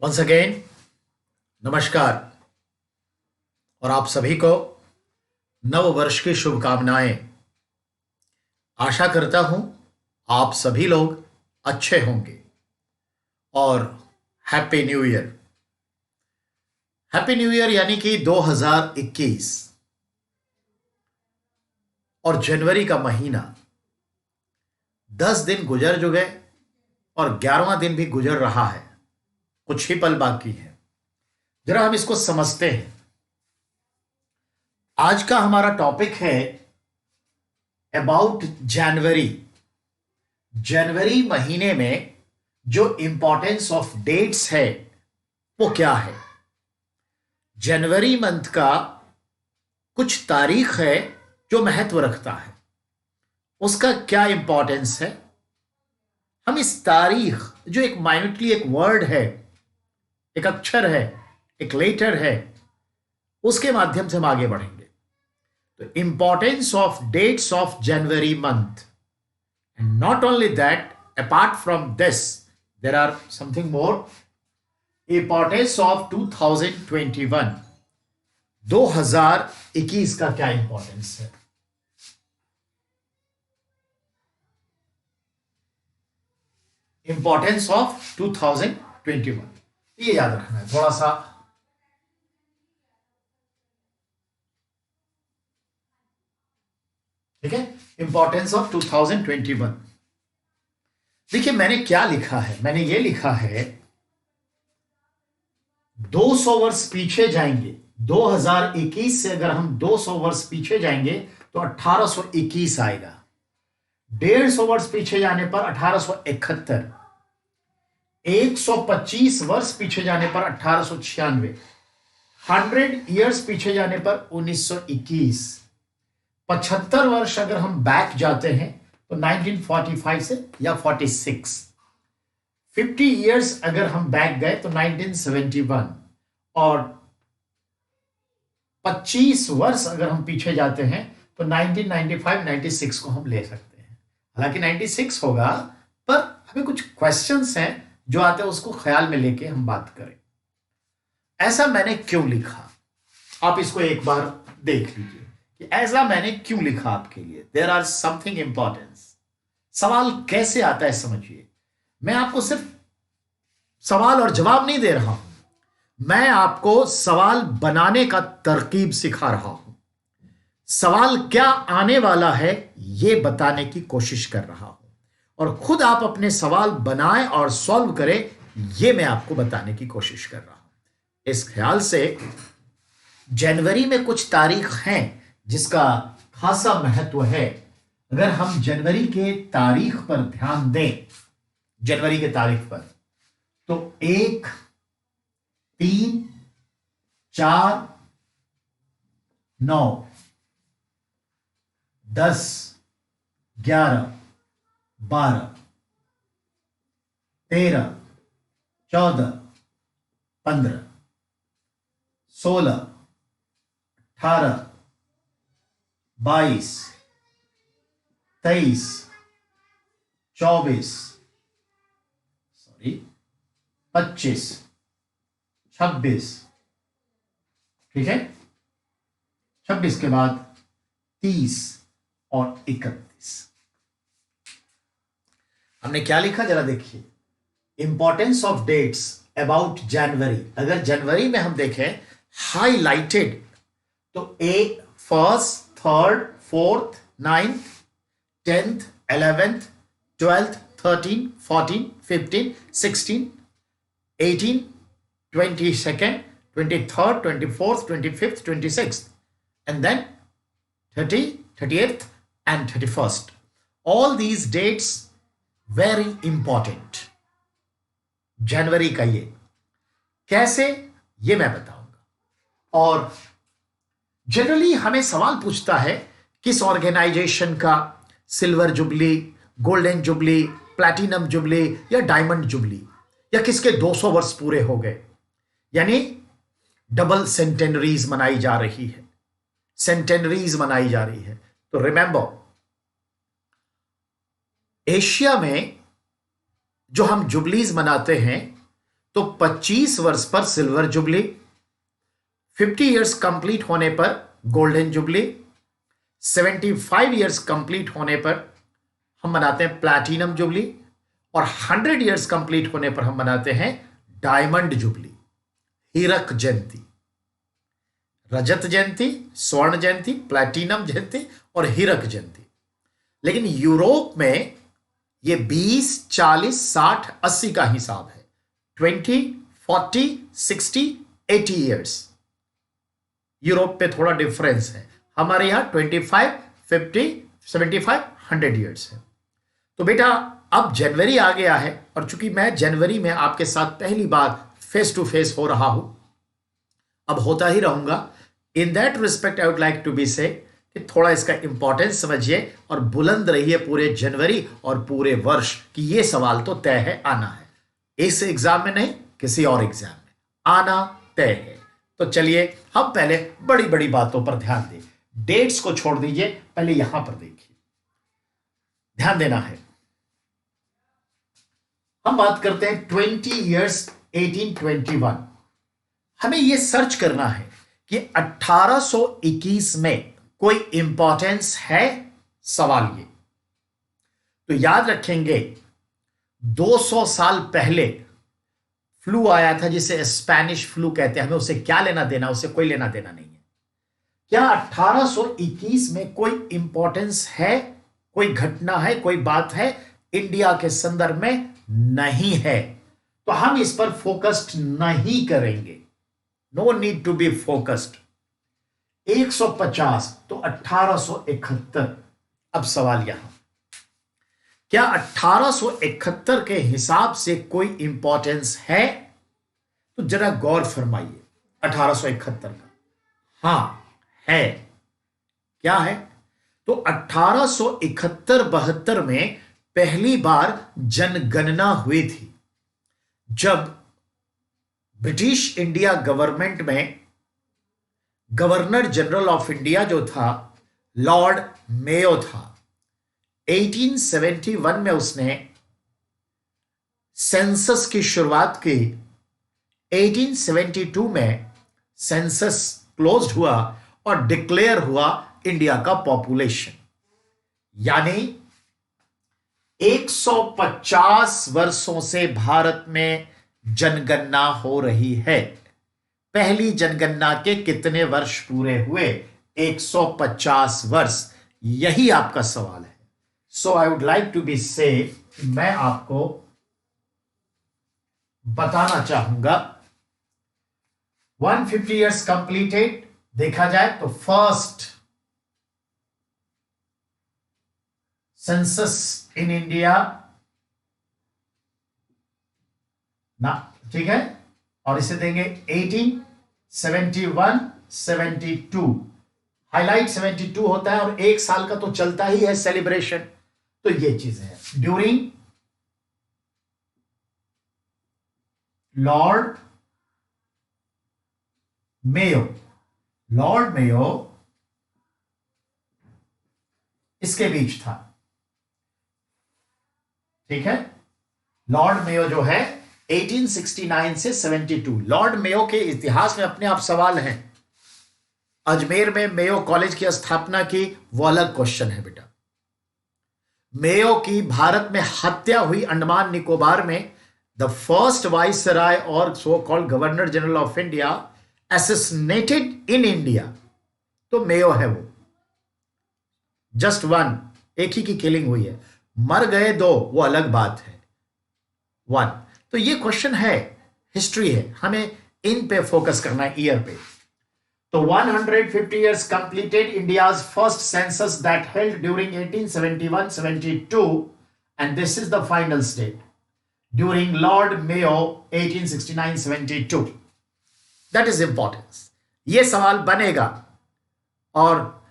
Once again नमस्कार और आप सभी को नव वर्ष की शुभकामनाएं। आशा करता हूं आप सभी लोग अच्छे होंगे और happy new year. Happy new year यानी कि 2021 और जनवरी का महीना 10 दिन गुजर चुके और 11वां दिन भी गुजर रहा है। कुछ ही पल बाकी है। जरा हम इसको समझते हैं। आज का हमारा टॉपिक है अबाउट जनवरी। जनवरी महीने में जो इंपॉर्टेंस ऑफ डेट्स है वो क्या है। जनवरी मंथ का कुछ तारीख है जो महत्व रखता है, उसका क्या इंपॉर्टेंस है। हम इस तारीख जो एक माइन्यूटली एक वर्ड है, एक अक्षर है, एक लेटर है, उसके माध्यम से हम आगे बढ़ेंगे। तो importance of dates of January month and not only that, apart from this there are something more. Importance of 2021 2021 का क्या इंपॉर्टेंस है। इंपॉर्टेंस ऑफ 2021 ये याद रखना है थोड़ा सा। ठीक है, इंपॉर्टेंस ऑफ 2021। देखिए मैंने क्या लिखा है, मैंने ये लिखा है 200 वर्ष पीछे जाएंगे। 2021 से अगर हम 200 वर्ष पीछे जाएंगे तो 1821 आएगा। 150 वर्ष पीछे जाने पर 1871, 125 वर्ष पीछे जाने पर 1896, 100 ईयर्स पीछे जाने पर 1921, 75 वर्ष अगर हम बैक जाते हैं तो 1945 से या 46, 50 ईयर्स अगर हम बैक गए तो 1971, और 25 वर्ष अगर हम पीछे जाते हैं तो 1995 96 को हम ले सकते हैं। हालांकि 96 होगा पर हमें कुछ क्वेश्चंस हैं जो आते हैं, उसको ख्याल में लेके हम बात करें। ऐसा मैंने क्यों लिखा, आप इसको एक बार देख लीजिए कि ऐसा मैंने क्यों लिखा आपके लिए। There are something importance. सवाल कैसे आता है समझिए। मैं आपको सिर्फ सवाल और जवाब नहीं दे रहा हूं, मैं आपको सवाल बनाने का तरकीब सिखा रहा हूं। सवाल क्या आने वाला है यह बताने की कोशिश कर रहा हूं, और खुद आप अपने सवाल बनाएं और सॉल्व करें, यह मैं आपको बताने की कोशिश कर रहा हूं। इस ख्याल से जनवरी में कुछ तारीख हैं जिसका खासा महत्व है। अगर हम जनवरी के तारीख पर ध्यान दें, जनवरी के तारीख पर, तो 1, 3, 4, 9, 10, 11, 12, 13, 14, 15, 16, 18, 22, 23, 24, 25, 26, ठीक है, 26 के बाद 30 और 31। हमने क्या लिखा जरा देखिए। इंपॉर्टेंस ऑफ डेट्स अबाउट जनवरी। अगर जनवरी में हम देखें हाईलाइटेड तो first, third, fourth, 9th, 10th, 11th, 12th, 13, 14, 15, 16, 18, 22nd, 23rd, 24th, 25th, 26th, and then 30, 30th and 31st. All these dates very important. जनवरी का ये कैसे, ये मैं बताऊंगा। और जनरली हमें सवाल पूछता है किस ऑर्गेनाइजेशन का silver jubilee, golden jubilee, platinum jubilee या डायमंड जुबली, या किसके 200 वर्ष पूरे हो गए, यानी डबल सेंटेनरीज मनाई जा रही है, सेंटेनरीज मनाई जा रही है। तो रिमेंबर, एशिया में जो हम जुबलीज मनाते हैं तो 25 वर्ष पर सिल्वर जुबली, 50 इयर्स कंप्लीट होने पर गोल्डन जुबली, 75 इयर्स कंप्लीट होने पर हम मनाते हैं प्लैटिनम जुबली, और 100 इयर्स कंप्लीट होने पर हम मनाते हैं डायमंड जुबली, हीरक जयंती। रजत जयंती, स्वर्ण जयंती, प्लैटिनम जयंती और हीरक जयंती। लेकिन यूरोप में ये 20, 40, 60, 80 का हिसाब है। 20, 40, 60, 80 इयर्स। यूरोप पे थोड़ा डिफरेंस है। हमारे यहां 25, 50, 75, 100 इयर्स है। तो बेटा अब जनवरी आ गया है, और चूंकि मैं जनवरी में आपके साथ पहली बार फेस टू फेस हो रहा हूं, अब होता ही रहूंगा। In that respect I would like to be say कि थोड़ा इसका इंपॉर्टेंस समझिए और बुलंद रहिए पूरे जनवरी और पूरे वर्ष कि ये सवाल तो तय है, आना है। इस एग्जाम में नहीं, किसी और एग्जाम में आना तय है। तो चलिए हम पहले बड़ी बड़ी बातों पर ध्यान दें। डेट्स को छोड़ दीजिए, पहले यहां पर देखिए, ध्यान देना है। हम बात करते हैं 20 इयर्स 1821। हमें यह सर्च करना है कि 1821 में कोई इंपॉर्टेंस है, सवाल ये। तो याद रखेंगे 200 साल पहले फ्लू आया था जिसे स्पेनिश फ्लू कहते हैं। हमें उसे क्या लेना देना, उसे कोई लेना देना नहीं है। क्या 1821 में कोई इंपॉर्टेंस है, कोई घटना है, कोई बात है इंडिया के संदर्भ में? नहीं है। तो हम इस पर फोकस्ड नहीं करेंगे। No need to be focused. 150 तो 1871। अब सवाल यहां, क्या 1871 के हिसाब से कोई इंपॉर्टेंस है? तो जरा गौर फरमाइए 1871 का। हां है। क्या है? तो 1871-72 में पहली बार जनगणना हुई थी, जब ब्रिटिश इंडिया गवर्नमेंट में गवर्नर जनरल ऑफ इंडिया जो था लॉर्ड मेयो था। 1871 में उसने सेंसस की शुरुआत की। 1872 में सेंसस क्लोज्ड हुआ और डिक्लेयर हुआ इंडिया का पॉपुलेशन। यानी 150 वर्षों से भारत में जनगणना हो रही है। पहली जनगणना के कितने वर्ष पूरे हुए? 150 वर्ष। यही आपका सवाल है। So I would like to be say, मैं आपको बताना चाहूंगा 150 इयर्स कंप्लीटेड देखा जाए तो फर्स्ट सेंसस इन इंडिया ना, ठीक है, और इसे देंगे 1871, 72। हाईलाइट 72 होता है और एक साल का तो चलता ही है सेलिब्रेशन। तो ये चीजें हैं। During Lord Mayo, Lord Mayo इसके बीच था, ठीक है। लॉर्ड मेयो जो है 1869 से 72। लॉर्ड मेयो के इतिहास में अपने आप सवाल हैं। अजमेर में मेयो कॉलेज की स्थापना की, वो अलग क्वेश्चन है बेटा। मेयो की भारत में हत्या हुई अंडमान निकोबार में, द फर्स्ट वाइसराय और so called governor general of India assassinated in India. तो मेयो है वो। जस्ट वन, एक ही की किलिंग हुई है। मर गए दो, वो अलग बात है। वन। तो ये क्वेश्चन है, हिस्ट्री है, हमें इन पे फोकस करना है, ईयर पे। तो 150 years completed India's first census that held during 1871-72, and this is the final state during Lord Mayo 1869-72. That is importance. ये सवाल बनेगा। और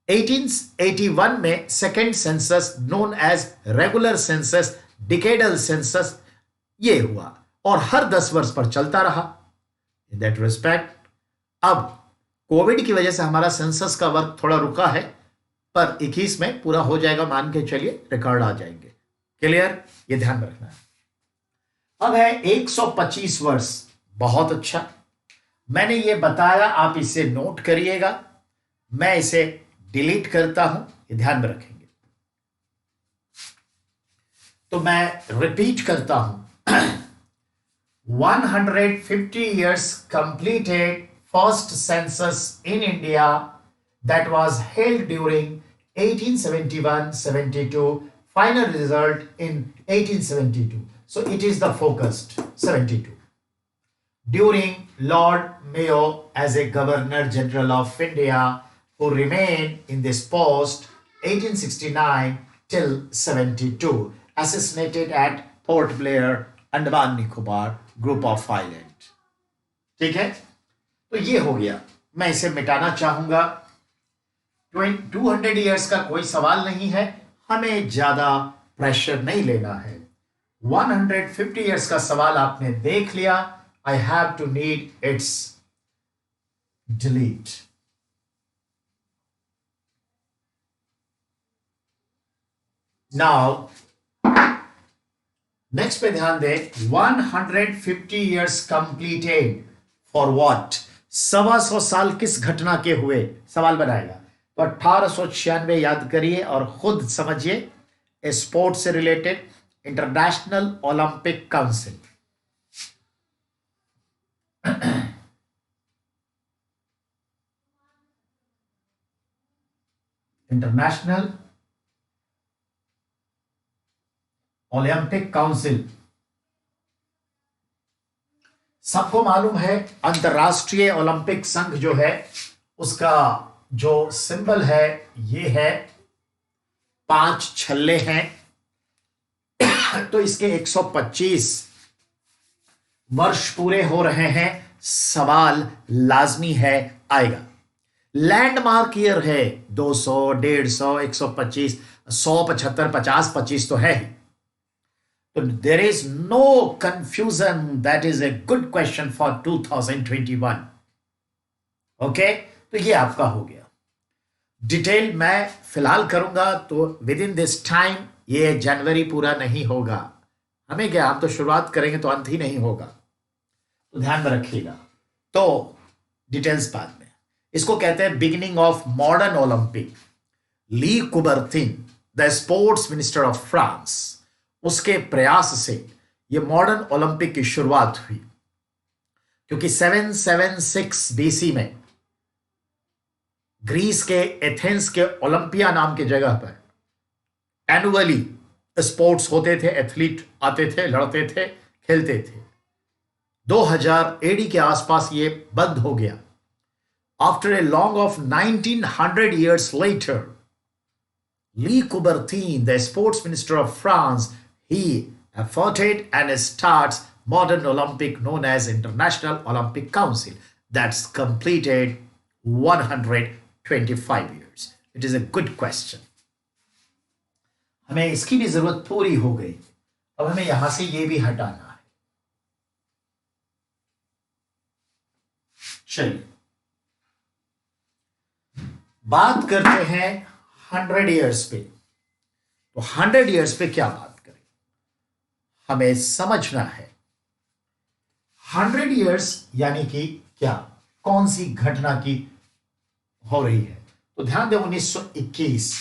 1881 में second census known as regular census, decadal census ये हुआ और हर 10 वर्ष पर चलता रहा। इन दैट रिस्पेक्ट अब कोविड की वजह से हमारा सेंसस का वर्क थोड़ा रुका है, पर 21 में पूरा हो जाएगा, मान के चलिए, रिकॉर्ड आ जाएंगे। क्लियर? ये ध्यान में रखना है। अब है 125 वर्ष। बहुत अच्छा, मैंने ये बताया, आप इसे नोट करिएगा। मैं इसे डिलीट करता हूं, ये ध्यान में रखेंगे। तो मैं रिपीट करता हूं 150 years completed first census in India that was held during 1871-72, final result in 1872. So it is the focused 72. During Lord Mayo as a Governor General of India, who remained in this post 1869 till 72, assassinated at Port Blair, Andaman Nicobar group of island. ठीक है, तो ये हो गया। मैं इसे मिटाना चाहूंगा। 200 इयर्स का कोई सवाल नहीं है, हमें ज्यादा प्रेशर नहीं लेना है। 150 इयर्स का सवाल आपने देख लिया। I have to need its delete. Now next पे ध्यान दे। 150 इयर्स कंप्लीटेड फॉर व्हाट? 125 साल किस घटना के हुए? सवाल बनाएगा तो 1896 याद करिए और खुद समझिए। स्पोर्ट्स से related, international Olympic council. International Olympic council, सबको मालूम है अंतरराष्ट्रीय ओलंपिक संघ जो है उसका जो सिंबल है ये है 5 छल्ले हैं। तो इसके 125 वर्ष पूरे हो रहे हैं। सवाल लाजमी है आएगा। लैंडमार्क ईयर है 200, 150, 125, 100, 75, 50, 25 तो है ही। So there is no confusion. That is a good question for 2021. Okay? तो ये आपका हो गया। डिटेल मैं फिलहाल करूंगा तो विद इन दिस टाइम ये जनवरी पूरा नहीं होगा। हमें क्या, हम तो शुरुआत करेंगे तो अंत ही नहीं होगा, तो ध्यान में रखिएगा। तो डिटेल्स बाद में। इसको कहते हैं beginning of modern Olympic. Lee Coubertin, the sports minister of France, उसके प्रयास से यह मॉडर्न ओलंपिक की शुरुआत हुई। क्योंकि 776 बीसी में ग्रीस के एथेंस के ओलंपिया नाम की जगह पर एनुअली स्पोर्ट्स होते थे। एथलीट आते थे, लड़ते थे, खेलते थे। 2000 एडी के आसपास ये बंद हो गया। After a long off 1900 years later, Lee Coubertin, the sports minister of France, he efforted and starts modern Olympic known as International Olympic Council. That's completed 125 years. It is a good question. हमें इसकी भी जरूरत पूरी हो गई। अब हमें यहां से ये भी हटाना है। चलिए बात करते हैं 100 इयर्स पे। तो 100 इयर्स पे क्या बात करें, हमें समझना है। 100 इयर्स यानी कि क्या, कौन सी घटना की हो रही है? तो ध्यान दें 1921।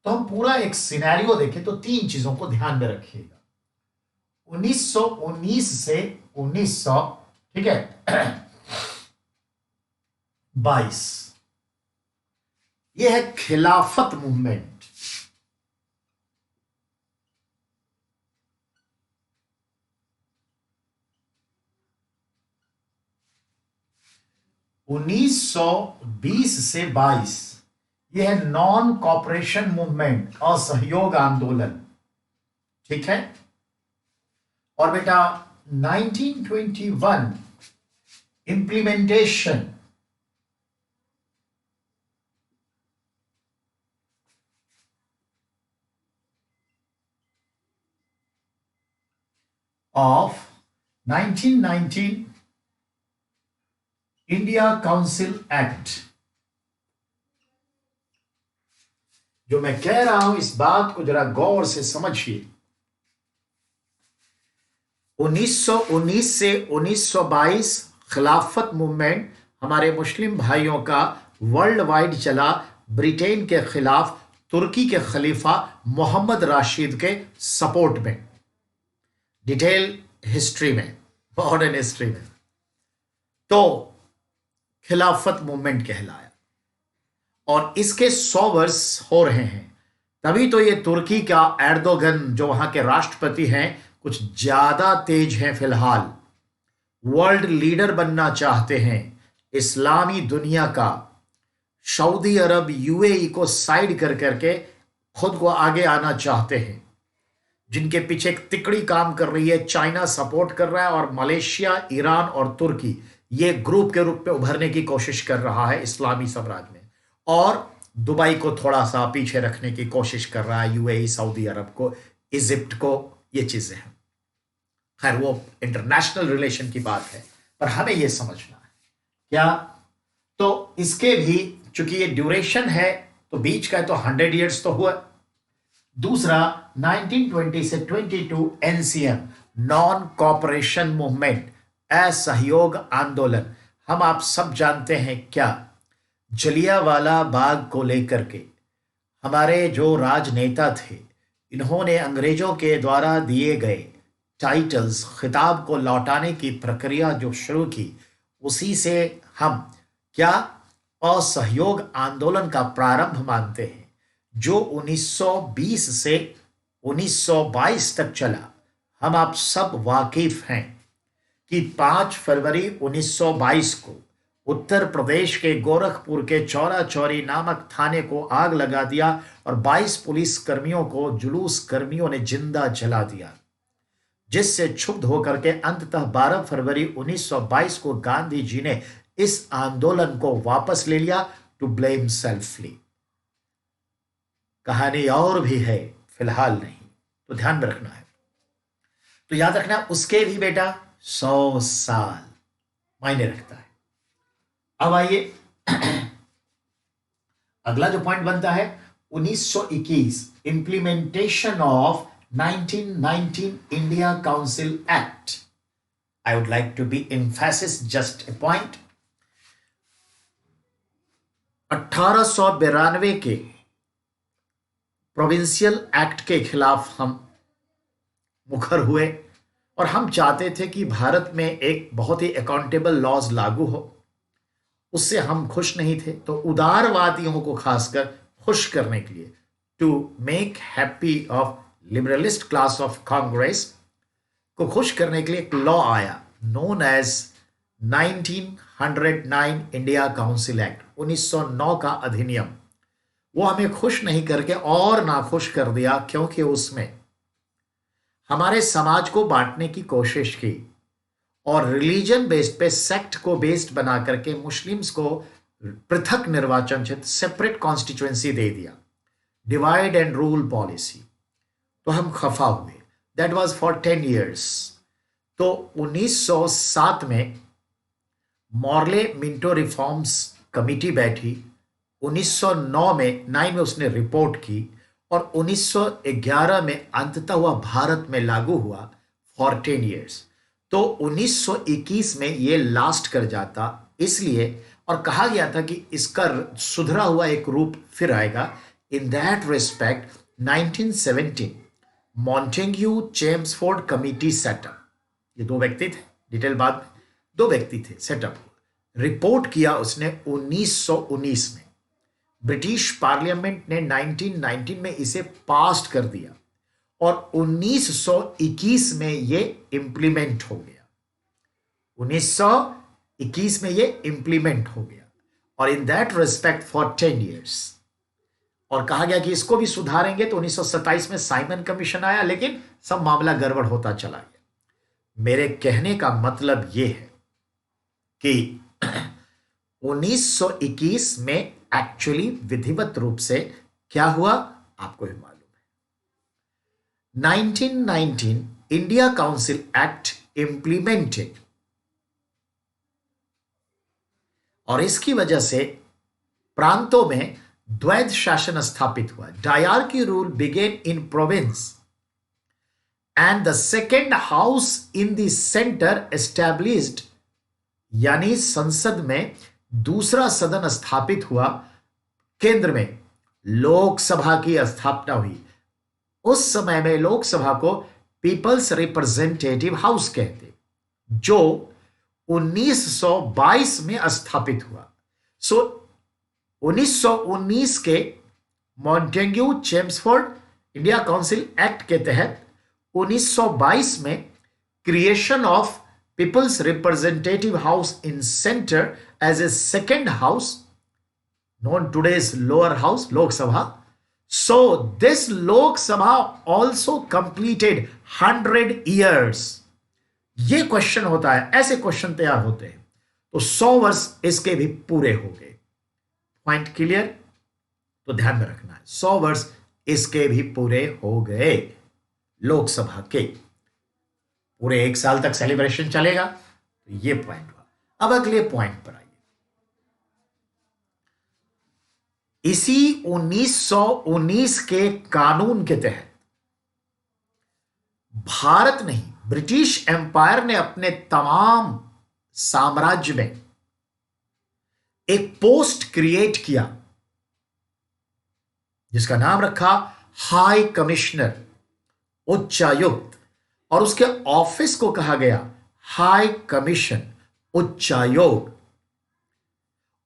तो हम पूरा एक सिनेरियो देखें तो 3 चीजों को ध्यान में रखिएगा। 1919 से 1900, ठीक है 22, यह है खिलाफत मूवमेंट। (1920 से 22) यह है नॉन कॉपरेशन मूवमेंट, असहयोग आंदोलन। ठीक है, और बेटा 1921 implementation of 1919 India council act. जो मैं कह रहा हूं इस बात को जरा गौर से समझिए। 1919 से 1922 खिलाफत मूवमेंट हमारे मुस्लिम भाइयों का वर्ल्ड वाइड चला, ब्रिटेन के खिलाफ तुर्की के खलीफा मोहम्मद राशिद के सपोर्ट में। डिटेल हिस्ट्री में, मॉडर्न हिस्ट्री में तो खिलाफत मूवमेंट कहलाया, और इसके 100 वर्ष हो रहे हैं। तभी तो ये तुर्की का एर्दोगन जो वहां के राष्ट्रपति हैं कुछ ज्यादा तेज हैं, फिलहाल वर्ल्ड लीडर बनना चाहते हैं इस्लामी दुनिया का। सऊदी अरब यूएई को साइड कर करके खुद को आगे आना चाहते हैं, जिनके पीछे एक तिकड़ी काम कर रही है, चाइना सपोर्ट कर रहा है, और मलेशिया, ईरान और तुर्की ये ग्रुप के रूप में उभरने की कोशिश कर रहा है इस्लामी साम्राज्य में, और दुबई को थोड़ा सा पीछे रखने की कोशिश कर रहा है, यूएई, सऊदी अरब को, इजिप्ट को, ये चीजें हैं। खैर वो इंटरनेशनल रिलेशन की बात है, पर हमें यह समझना है क्या, तो इसके भी चूंकि ये ड्यूरेशन है तो बीच का तो 100 इयर्स तो हुआ। दूसरा 1920 से 22 एनसीएम, नॉन कॉपरेशन मूवमेंट, असहयोग आंदोलन। हम आप सब जानते हैं क्या, जलियांवाला बाग को लेकर के हमारे जो राजनेता थे, इन्होंने अंग्रेजों के द्वारा दिए गए टाइटल्स, खिताब को लौटाने की प्रक्रिया जो शुरू की, उसी से हम क्या असहयोग आंदोलन का प्रारंभ मानते हैं, जो 1920 से 1922 तक चला। हम आप सब वाकिफ हैं कि 5 फरवरी 1922 को उत्तर प्रदेश के गोरखपुर के चौरा चौरी नामक थाने को आग लगा दिया और 22 पुलिस कर्मियों को जुलूस कर्मियों ने जिंदा जला दिया, जिससे क्षुब्ध होकर के अंततः 12 फरवरी 1922 को गांधी जी ने इस आंदोलन को वापस ले लिया, टू ब्लेम सेल्फली। कहानी और भी है, फिलहाल नहीं, तो ध्यान में रखना है। तो याद रखना उसके भी बेटा 100 साल मायने रखता है। अब आइए अगला जो पॉइंट बनता है 1921, implementation of 1919 India council act. I would like to be emphasis just a point. 1892 के प्रोविंशियल एक्ट के खिलाफ हम मुखर हुए, और हम चाहते थे कि भारत में एक बहुत ही अकाउंटेबल लॉज लागू हो। उससे हम खुश नहीं थे, तो उदारवादियों को खासकर खुश करने के लिए, to make happy of liberalist class of Congress को खुश करने के लिए एक लॉ आया known as 1909 India council act, 1909 का अधिनियम। वो हमें खुश नहीं करके और नाखुश कर दिया, क्योंकि उसमें हमारे समाज को बांटने की कोशिश की और रिलीजन बेस्ड पे सेक्ट को बेस्ड बना करके मुस्लिम्स को पृथक निर्वाचन क्षेत्र, सेपरेट कॉन्स्टिट्यूएंसी दे दिया, डिवाइड एंड रूल पॉलिसी। तो हम खफा हुए। That was for 10 years. तो 1907 में मॉर्ले मिंटो रिफॉर्म्स कमिटी बैठी, 1909 में उसने रिपोर्ट की, और 1911 में अंततः हुआ भारत में लागू हुआ फॉर 10 इयर्स। तो 1921 में ये लास्ट कर जाता, इसलिए, और कहा गया था कि इसका सुधरा हुआ एक रूप फिर आएगा। In that respect 1917 Montagu Chelmsford committee set up, ये 2 व्यक्ति थे, डिटेल बाद में 2 व्यक्ति थे, सेटअप रिपोर्ट किया उसने 1919 में। ब्रिटिश पार्लियामेंट ने 1919 में इसे पास कर दिया, और 1921 में ये इंप्लीमेंट हो गया। 1921 में ये इंप्लीमेंट हो गया, और इन दैट रिस्पेक्ट फॉर 10 इयर्स। और कहा गया कि इसको भी सुधारेंगे, तो 1927 में साइमन कमीशन आया, लेकिन सब मामला गड़बड़ होता चला गया। मेरे कहने का मतलब यह है कि 1921 में एक्चुअली विधिवत रूप से क्या हुआ आपको भी मालूम है। 1919 इंडिया काउंसिल एक्ट इंप्लीमेंटेड, और इसकी वजह से प्रांतों में द्वैध शासन स्थापित हुआ। Dyarchy rule began in province and the second house in the centre established, यानी संसद में दूसरा सदन स्थापित हुआ, केंद्र में लोकसभा की स्थापना हुई। उस समय में लोकसभा को पीपल्स रिप्रेजेंटेटिव हाउस कहते, जो 1922 में स्थापित हुआ। सो 1919 के Montagu Chelmsford India council act के तहत 1922 में creation of people's representative house in centre as a second house, known today's lower house, Lok Sabha. So this Lok Sabha also completed 100 years. ये क्वेश्चन होता है, ऐसे question तैयार होते हैं, तो 100 वर्ष इसके भी पूरे हो गए। Point clear? तो ध्यान में रखना है, 100 वर्ष इसके भी पूरे हो गए लोकसभा के। पूरे 1 साल तक सेलिब्रेशन चलेगा। तो ये पॉइंट हुआ। अब अगले पॉइंट पर आइए। इसी 1919 के कानून के तहत भारत नहीं, ब्रिटिश एम्पायर ने अपने तमाम साम्राज्य में एक पोस्ट क्रिएट किया जिसका नाम रखा हाई कमिश्नर, उच्चायुक्त, और उसके ऑफिस को कहा गया हाई कमीशन, उच्चायोग।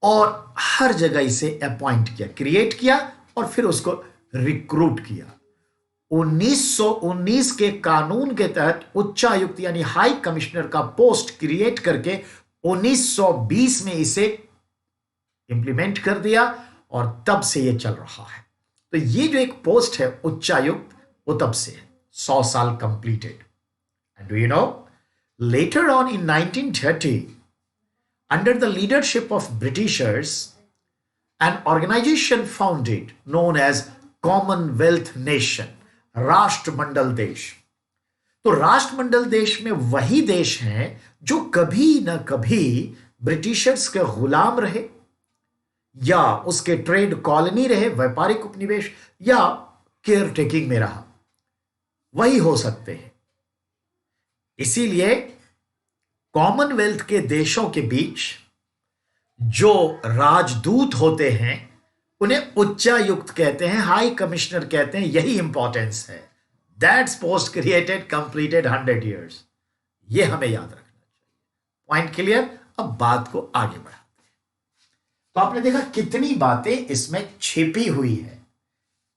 और हर जगह इसे अपॉइंट किया, क्रिएट किया और फिर उसको रिक्रूट किया। 1919 के कानून के तहत उच्चायुक्त यानी हाई कमिश्नर का पोस्ट क्रिएट करके 1920 में इसे इंप्लीमेंट कर दिया और तब से यह चल रहा है। तो ये जो एक पोस्ट है उच्चायुक्त, वो तब से है, 100 साल completed. And do you know, later on in 1930, under the leadership of Britishers, an organization founded known as Commonwealth Nation, राष्ट्रमंडल देश। तो राष्ट्रमंडल देश में वही देश हैं जो कभी ना कभी ब्रिटिशर्स के गुलाम रहे, या उसके ट्रेड कॉलोनी रहे, व्यापारिक उपनिवेश, या केयर टेकिंग में रहा, वही हो सकते हैं। इसीलिए कॉमनवेल्थ के देशों के बीच जो राजदूत होते हैं उन्हें उच्चायुक्त कहते हैं, हाई कमिश्नर कहते हैं। यही इंपॉर्टेंस है। That's post created completed 100 years। ये हमें याद रखना चाहिए। Point clear? अब बात को आगे बढ़ाते हैं। तो आपने देखा कितनी बातें इसमें छिपी हुई है,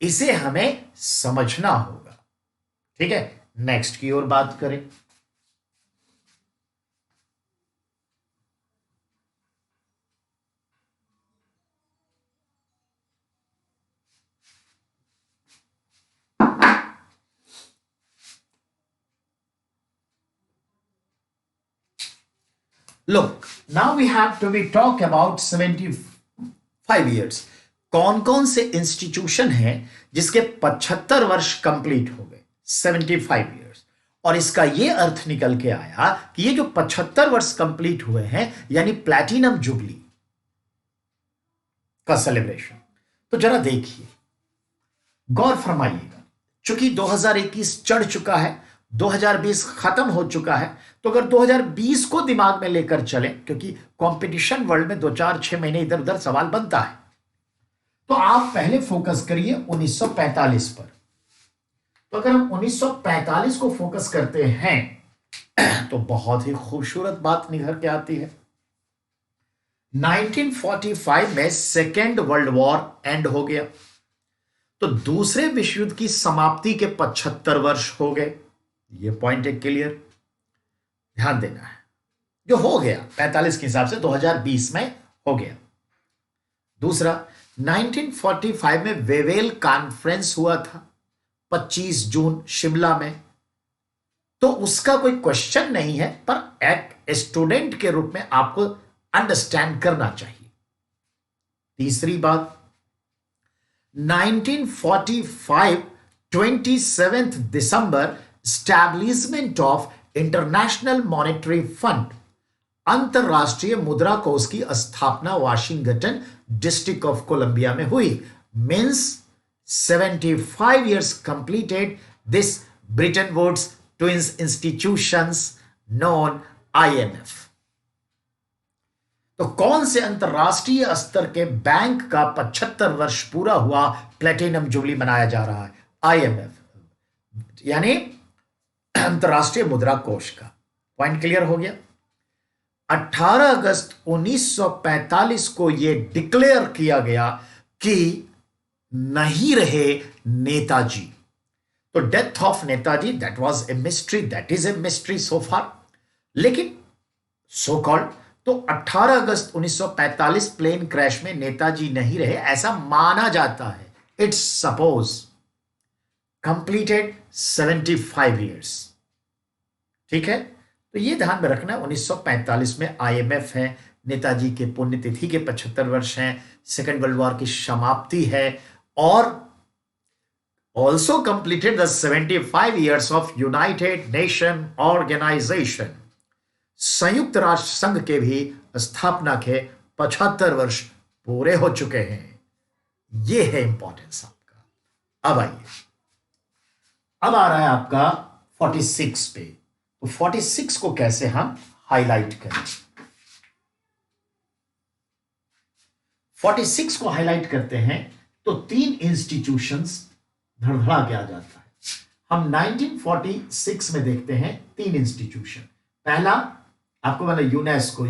इसे हमें समझना होगा। ठीक है, नेक्स्ट की ओर बात करें। Look, now we have to be talk about 75 years। कौन कौन से इंस्टीट्यूशन हैं जिसके 75 वर्ष कंप्लीट हो गए, 75 years। और इसका यह अर्थ निकल के आया कि ये जो 75 वर्ष कंप्लीट हुए हैं, यानी प्लैटिनम जुबली का सेलिब्रेशन। तो जरा देखिए, गौर फरमाइएगा, चूंकि 2021 चढ़ चुका है, 2020 खत्म हो चुका है, तो अगर 2020 को दिमाग में लेकर चलें, क्योंकि कंपटीशन वर्ल्ड में 2-4-6 महीने इधर उधर सवाल बनता है, तो आप पहले फोकस करिए 1945 पर। तो अगर हम 1945 को फोकस करते हैं तो बहुत ही खूबसूरत बात निखर के आती है। 1945 में सेकेंड वर्ल्ड वॉर एंड हो गया, तो दूसरे विश्व युद्ध की समाप्ति के 75 वर्ष हो गए। ये पॉइंट एक क्लियर, ध्यान देना है। जो हो गया 45 के हिसाब से 2020 में हो गया। दूसरा, 1945 में वेवेल कॉन्फ्रेंस हुआ था 25 जून शिमला में। तो उसका कोई क्वेश्चन नहीं है, पर एक स्टूडेंट के रूप में आपको अंडरस्टैंड करना चाहिए। तीसरी बात, 1945 27 दिसंबर establishment of international monetary fund, अंतरराष्ट्रीय मुद्रा कोष की स्थापना वाशिंगटन डिस्ट्रिक्ट ऑफ कोलंबिया में हुई। Means 75 years completed this Bretton Woods twins institutions known IMF। तो कौन से अंतरराष्ट्रीय स्तर के बैंक का 75 वर्ष पूरा हुआ प्लेटिनम जुबली मनाया जा रहा है? IMF यानी अंतरराष्ट्रीय मुद्रा कोष का। पॉइंट क्लियर हो गया। 18 अगस्त 1945 को यह डिक्लेयर किया गया कि नहीं रहे नेताजी। तो death of Netaji that was a mystery, that is a mystery so far. लेकिन सो कॉल्ड तो 18 अगस्त 1945 प्लेन क्रैश में नेताजी नहीं रहे ऐसा माना जाता है। It's suppose completed 75 years. ठीक है, तो ये ध्यान में रखना 1945 में IMF है, नेताजी के पुण्यतिथि के 75 वर्ष हैं, सेकेंड वर्ल्ड वॉर की समाप्ति है और also completed the 75 years of United Nation Organisation. संयुक्त राष्ट्र संघ के भी स्थापना के 75 वर्ष पूरे हो चुके हैं। यह है इंपॉर्टेंस आपका। अब आइए, अब आ रहा है आपका 46 पे। तो 46 को कैसे हम हाईलाइट करें? 46 को हाईलाइट करते हैं तो 3 इंस्टीट्यूशंस धड़धड़ा के आ जाता है। हम 1946 में देखते हैं 3 इंस्टीट्यूशन। पहला आपको वाला यूनेस्को,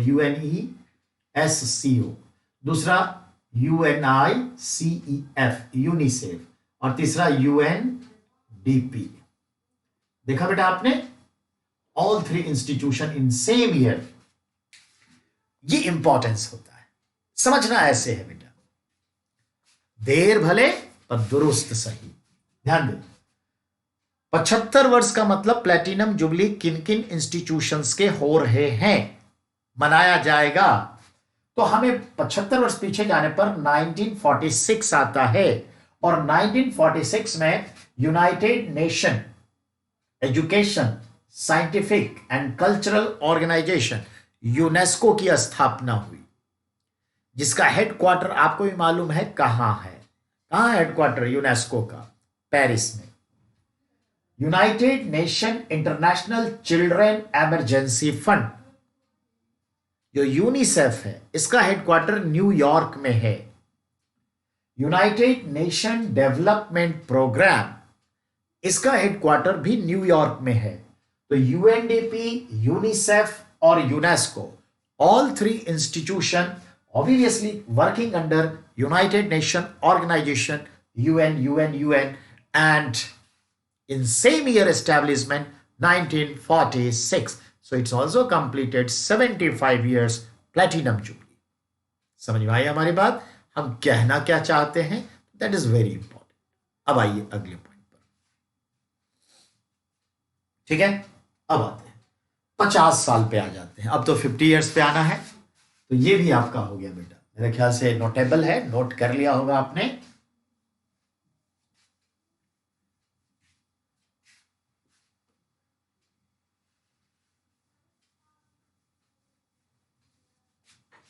UNESCO, दूसरा UNICEF, यूनिसेफ, और तीसरा UNDP। देखा बेटा आपने, all 3 institution in same year. ये इंपॉर्टेंस होता है, समझना ऐसे है बेटा, देर भले पर दुरुस्त सही। ध्यान दे, 75 वर्ष का मतलब प्लेटिनम जुबली किन किन इंस्टीट्यूशंस के हो रहे हैं, मनाया जाएगा। तो हमें 75 वर्ष पीछे जाने पर 1946 आता है और 1946 में United Nation Education, Scientific and Cultural Organisation UNESCO की स्थापना हुई, जिसका हेडक्वार्टर आपको भी मालूम है कहां है। कहां हेडक्वार्टर यूनेस्को का? पेरिस में। United nation international children emergency fund जो यूनिसेफ है, इसका हेडक्वार्टर न्यूयॉर्क में है। यूनाइटेड नेशन डेवलपमेंट प्रोग्राम, इसका हेडक्वार्टर भी न्यूयॉर्क में है। तो UNDP, यूनिसेफ और UNESCO, all 3 institution obviously working under United Nation Organization, UN, and in same year establishment 1946. So it's also completed 75 years platinum jubilee. समझ में आई हमारी बात? हम कहना क्या चाहते हैं, that is very important. अब आइए अगले पॉइंट पर। ठीक है, अब आते हैं 50 साल पे आ जाते हैं। अब तो 50 इयर्स पे आना है। तो ये भी आपका हो गया बेटा, मेरे ख्याल से नोटेबल है, नोट कर लिया होगा आपने।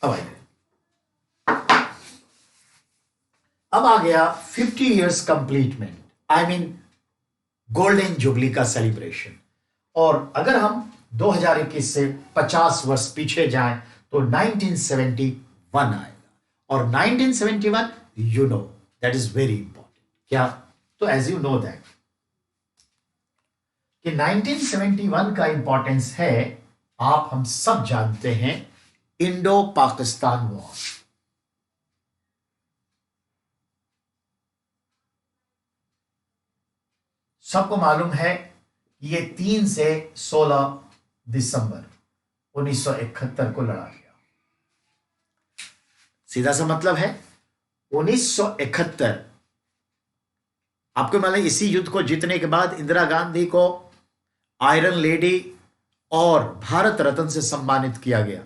अब आइए, अब आ गया 50 years completement, I mean golden jubilee का सेलिब्रेशन। और अगर हम 2021 से 50 वर्ष पीछे जाएं तो 1971 आएगा। और 1971 you know that is very important. क्या? तो एज यू नो दैट कि 1971 का इंपॉर्टेंस है, आप हम सब जानते हैं, इंडो पाकिस्तान वॉर। सबको मालूम है ये 3 से 16 दिसंबर 1971 को लड़ा गया। सीधा सा मतलब है 1971। आपको मालूम, इसी युद्ध को जीतने के बाद इंदिरा गांधी को आयरन लेडी और भारत रत्न से सम्मानित किया गया।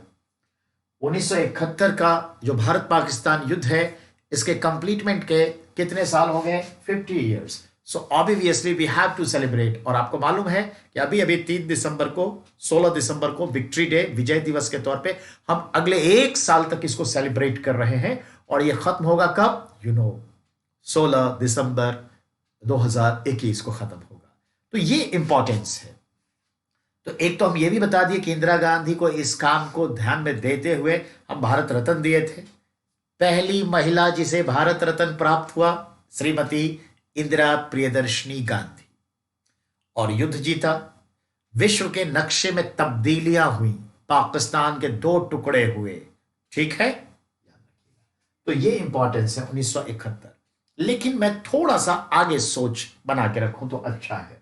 1971 का जो भारत पाकिस्तान युद्ध है, इसके कंप्लीटमेंट के कितने साल हो गए? 50 years. So obviously we have to celebrate. और आपको मालूम है कि अभी 3 दिसंबर को, 16 दिसंबर को विक्ट्री डे, विजय दिवस के तौर पे हम अगले 1 साल तक इसको सेलिब्रेट कर रहे हैं। और ये खत्म होगा कब? 16 दिसंबर 2021 को खत्म होगा। तो ये इंपॉर्टेंस है। तो एक तो हम ये भी बता दिए कि इंदिरा गांधी को इस काम को ध्यान में देते हुए हम भारत रत्न दिए थे। पहली महिला जिसे भारत रत्न प्राप्त हुआ श्रीमती इंदिरा प्रियदर्शनी गांधी, और युद्ध जीता। विश्व के नक्शे में तब्दीलियां हुई, पाकिस्तान के 2 टुकड़े हुए। ठीक है, तो ये इंपॉर्टेंस है 1971। लेकिन मैं थोड़ा सा आगे सोच बना के रखूं तो अच्छा है।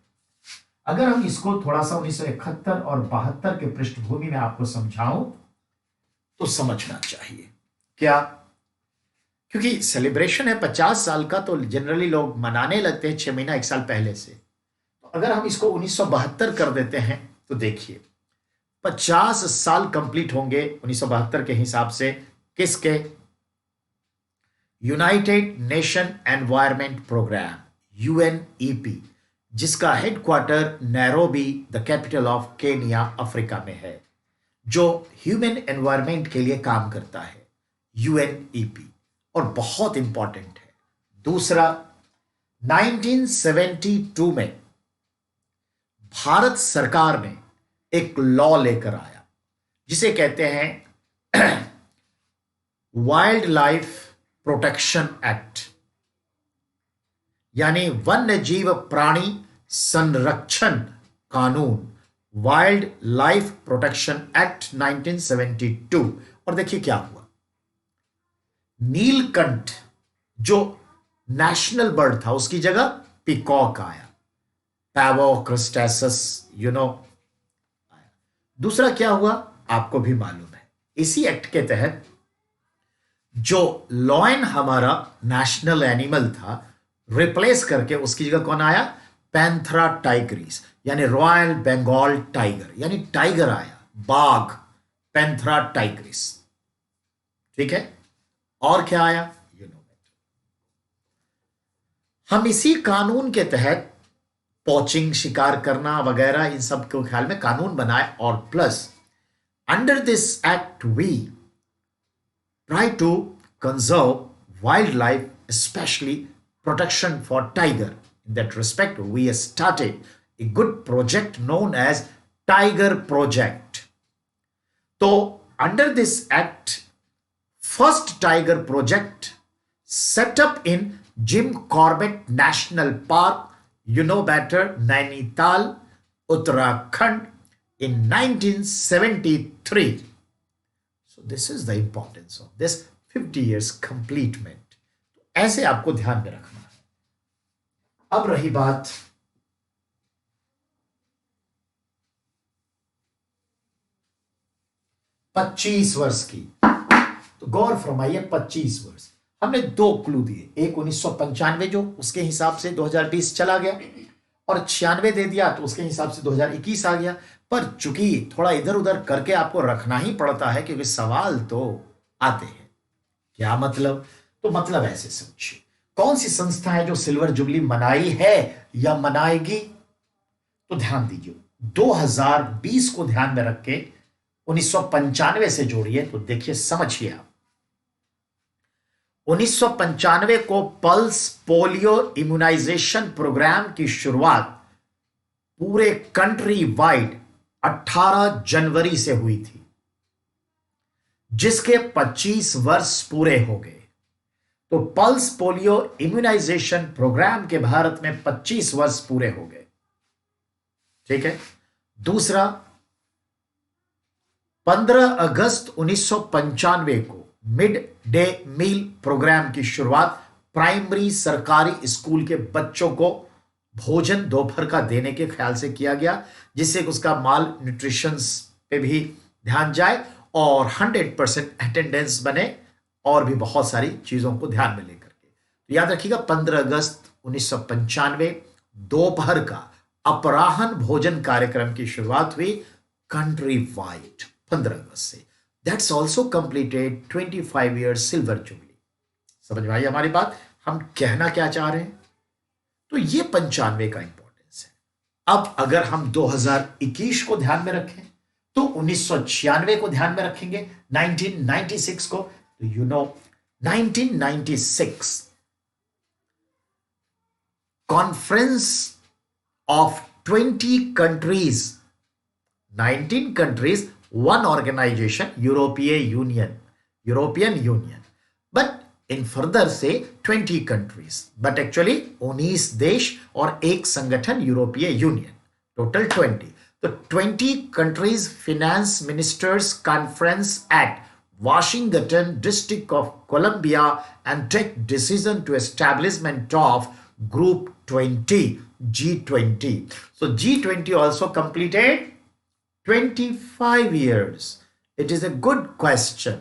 अगर हम इसको थोड़ा सा 1971 और 72 के पृष्ठभूमि में आपको समझाऊं तो समझना चाहिए क्या, क्योंकि सेलिब्रेशन है 50 साल का, तो जनरली लोग मनाने लगते हैं 6 महीना 1 साल पहले से। तो अगर हम इसको 1972 कर देते हैं तो देखिए 50 साल कंप्लीट होंगे 1972 के हिसाब से। किसके? United Nation Environment Programme, UNEP, जिसका headquarter Nairobi the capital of Kenya Africa में है, जो ह्यूमन एनवायरमेंट के लिए काम करता है, यूएनईपी, और बहुत इंपॉर्टेंट है। दूसरा, 1972 में भारत सरकार ने एक लॉ लेकर आया जिसे कहते हैं वाइल्ड लाइफ प्रोटेक्शन एक्ट, यानी वन्य जीव प्राणी संरक्षण कानून, वाइल्ड लाइफ प्रोटेक्शन एक्ट 1972। और देखिए क्या हुआ, नीलकंठ जो नेशनल बर्ड था उसकी जगह पिकॉक आया, पैवो क्रिस्टेसस आया। दूसरा क्या हुआ आपको भी मालूम है, इसी एक्ट के तहत जो लॉयन हमारा नेशनल एनिमल था, रिप्लेस करके उसकी जगह कौन आया? पैंथरा टाइग्रिस, यानी रॉयल बंगाल टाइगर, यानी टाइगर आया, बाघ, पैंथरा टाइग्रिस। ठीक है, और क्या आया? हम इसी कानून के तहत पॉचिंग, शिकार करना वगैरह, इन सब के ख्याल में कानून बनाए। और plus under this act we try to conserve wildlife, especially protection for tiger. In that respect, we started a good project known as Tiger Project. So, under this act, first tiger project set up in Jim Corbett National Park, you know better, Nainital, Uttarakhand, in 1973. So this is the importance of this 50 years completement. ऐसे आपको ध्यान में रखना है। अब रही बात पच्चीस वर्ष की, तो गौर फरमाइए 25 वर्ष। हमने 2 क्लू दिए, एक 1995 जो उसके हिसाब से 2020 चला गया, और 96 दे दिया तो उसके हिसाब से 2021 आ गया। पर चूंकि थोड़ा इधर उधर करके आपको रखना ही पड़ता है क्योंकि सवाल तो आते हैं। क्या मतलब? तो मतलब ऐसे समझिए, कौन सी संस्था है जो सिल्वर जुबली मनाई है या मनाएगी? तो ध्यान दीजिए, 2020 को ध्यान में रख के 1995 से जोड़िए तो देखिए, समझिए आप। 1995 को पल्स पोलियो इम्यूनाइजेशन प्रोग्राम की शुरुआत पूरे कंट्री वाइड 18 जनवरी से हुई थी, जिसके 25 वर्ष पूरे हो गए। तो पल्स पोलियो इम्यूनाइजेशन प्रोग्राम के भारत में 25 वर्ष पूरे हो गए। ठीक है। दूसरा, 15 अगस्त 1995 को मिड डे मील प्रोग्राम की शुरुआत प्राइमरी सरकारी स्कूल के बच्चों को भोजन दोपहर का देने के ख्याल से किया गया, जिससे उसका माल न्यूट्रिशन पे भी ध्यान जाए और 100% अटेंडेंस बने, और भी बहुत सारी चीजों को ध्यान में लेकर के। तो याद रखिएगा, 15 अगस्त 1995 दोपहर का अपराह्न भोजन कार्यक्रम की शुरुआत हुई कंट्री वाइड 15 अगस्त से। That's also completed 25 years silver jubilee. समझ में आई हमारी बात? हम कहना क्या चाह रहे हैं? तो ये 95 का इंपॉर्टेंस है। अब अगर हम 2021 को ध्यान में रखें तो 1996 को ध्यान में रखेंगे, 1996 को, तो 1996 conference of 20 countries, 19 countries, one organization, European Union. But in further say 20 countries, but actually 19 देश और एक संगठन यूरोपीय यूनियन, टोटल 20. तो 20 countries finance ministers conference at Washington district of Columbia and take decision to establishment of group 20, G20. So G20 also completed 25 years. It is a good question.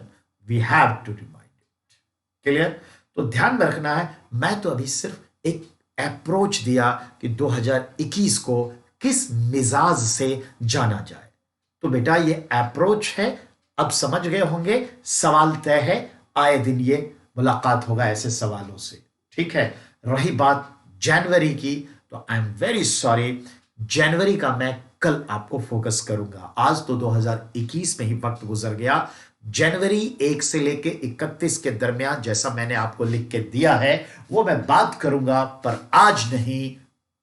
We have to remind it. Clear? तो ध्यान में रखना है, मैं तो अभी सिर्फ एक अप्रोच दिया कि 2021 को किस मिजाज से जाना जाए. तो बेटा ये अप्रोच है, अब समझ गए होंगे. सवाल तय है, आए दिन ये मुलाकात होगा ऐसे सवालों से. ठीक है. रही बात जनवरी की, तो आई एम वेरी सॉरी, जनवरी का मैं कल आपको फोकस करूंगा. आज तो 2021 में ही वक्त गुजर गया. जनवरी 1 से लेके 31 के दरमियान जैसा मैंने आपको लिख के दिया है वो मैं बात करूंगा, पर आज नहीं,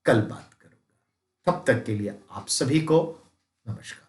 कल बात करूंगा. तब तक के लिए आप सभी को नमस्कार.